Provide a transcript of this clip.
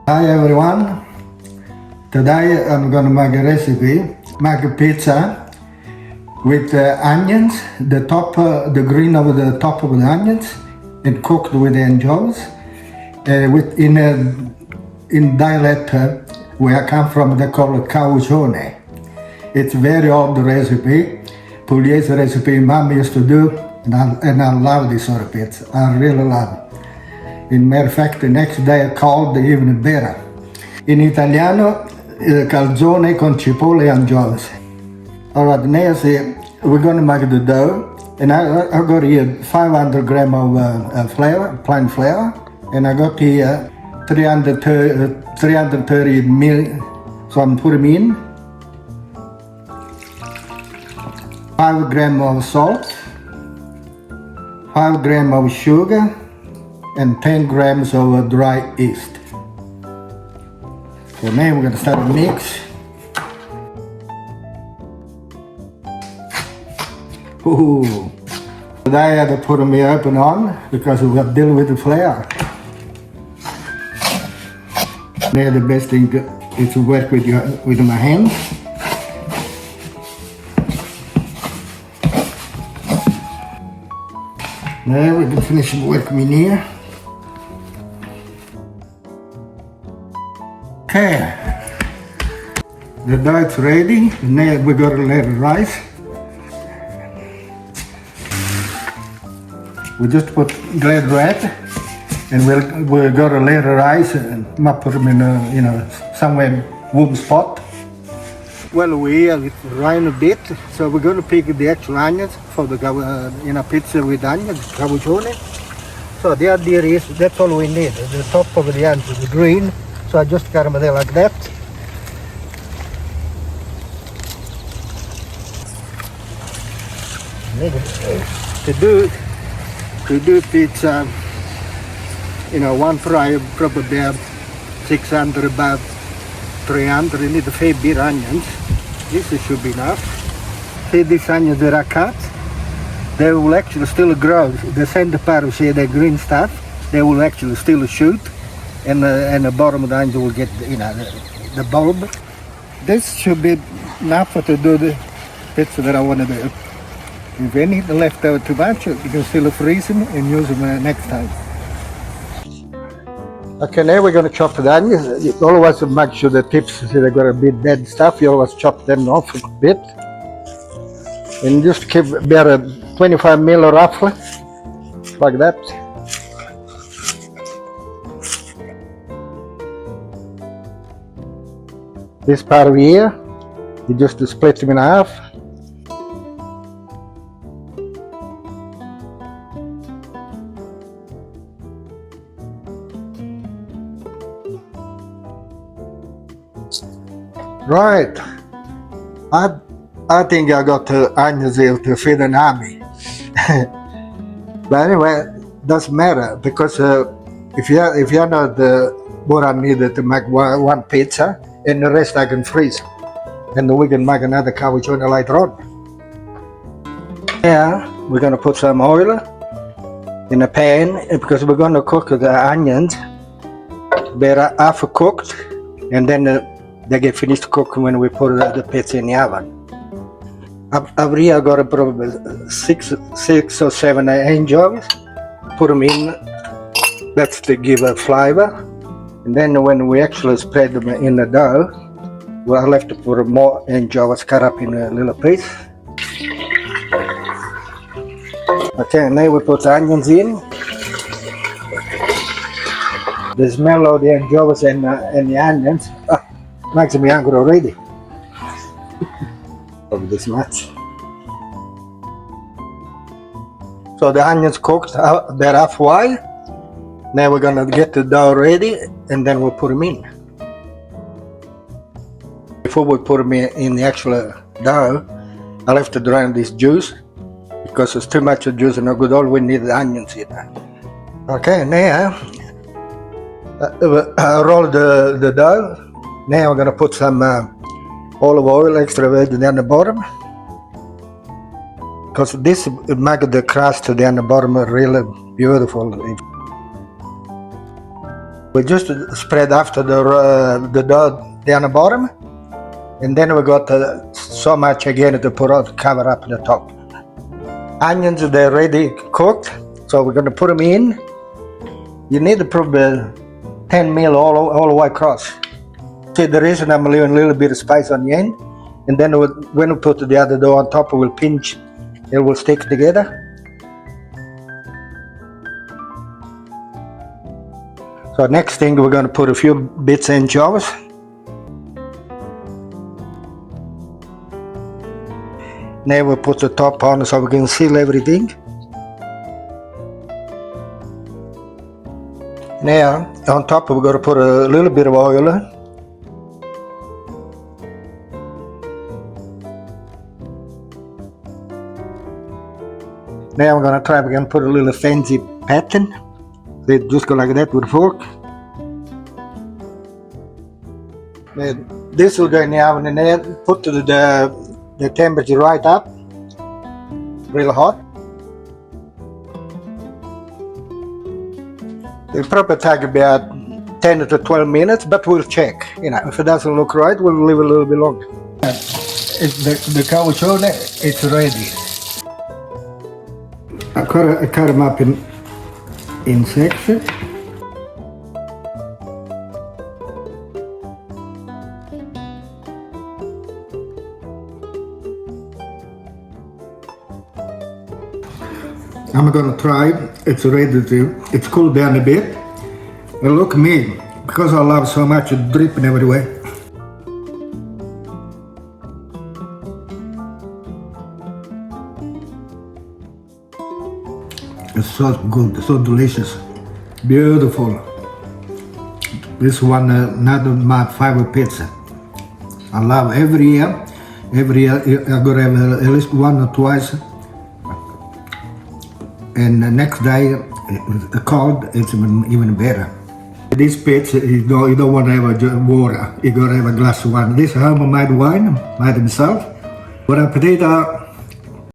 Hi everyone, today I'm gonna make a recipe, make a pizza with onions, the green of the top of the onions, and cooked with anchovies. In dialect where I come from, they call it Caucione. It's a very old recipe, Pugliese recipe Mom used to do, and I love this sort of pizza. I really love it. In matter of fact, the next day I called even better. In Italiano, calzone con cipolla e anchovy. Alright, now see, we're going to make the dough. And I got here 500 grams of flour, plain flour. And I got here 330 ml, so I'm putting in 5 grams of salt, 5 grams of sugar, and 10 grams of dry yeast. So now we're going to start to mix. Ooh. Today I had to put them open on because we got to deal with the flour. Now the best thing is to work with my hands. Now we can finish working in here. Okay, the dough is ready. Now we got to let it rise. We just put glad red, and we're going to let it rise and might put them in somewhere warm spot. Well, it's rain a bit, so we're going to pick the actual onions for the pizza with onions, caucione. So the idea is that's all we need. The top of the onions is green. So I just got them there like that. To do pizza, one fry probably about 600, about 300. You need a fair bit of onions. This should be enough. See these onions that are cut? They will actually still grow. The center part of the green stuff, they will actually still shoot. And the bottom of the onion will get, the bulb. This should be enough to do the pizza that I want to do. If any left over too much, you can still freeze them and use them next time. Okay, now we're going to chop the onions. You always make sure the tips, they've got a bit dead stuff. You always chop them off a bit. And just keep about 25 mil roughly, like that. This part of here, you just split them in half. Right, I think I got the onions here to feed an army. But anyway, doesn't matter because if you're not what I needed to make one pizza, and the rest I can freeze. And then we can make another caucione later on. Yeah, we're going to put some oil in a pan because we're going to cook the onions. They're half cooked, and then they get finished cooking when we put the pizza in the oven. Over here I got probably 6 or 7 anchovies. Put them in. That's to give a flavor. And then when we actually spread them in the dough, we'll have to put more anchovies cut up in a little piece. Okay, now we put the onions in. The smell of the anchovies and the onions makes me hungry already. Probably this much. So the onions cooked, they're halfway. Now we're gonna get the dough ready and then we'll put them in. Before we put them in the actual dough, I'll have to drain this juice because there's too much of juice and no good. All we need the onions in. Okay, now I roll the dough. Now I'm gonna put some olive oil, extra virgin down the bottom. Because this makes the crust down the bottom really beautiful. We just spread after the dough down the bottom, and then we got so much again to put out, cover up the top. Onions, they're ready cooked, so we're going to put them in. You need to probably 10 mil all the way across. See, the reason I'm leaving a little bit of spice on the end, and then when we put the other dough on top, it will pinch, it will stick together. So next thing, we're going to put a few bits of anchovies. Now we put the top on so we can seal everything. Now on top we're going to put a little bit of oil. Now I'm going to try again, put a little fancy pattern. They just go like that with a fork. Now, this will go in the oven and then put the temperature right up, real hot. It'll probably take about 10 to 12 minutes, but we'll check. You know, if it doesn't look right, we'll leave it a little bit longer. The Caucione, it's ready. I cut them up in sections. I'm gonna try. It's ready to. It's cooled down a bit. And look at me, because I love so much, it's dripping everywhere. It's so good, so delicious, beautiful. This one, another my favorite pizza. I love every year. Every year I gotta have at least one or twice. And the next day, cold, it's even better. This pizza, you don't want to have a water, you gotta have a glass of wine. This homemade wine, made himself. Buon appetito!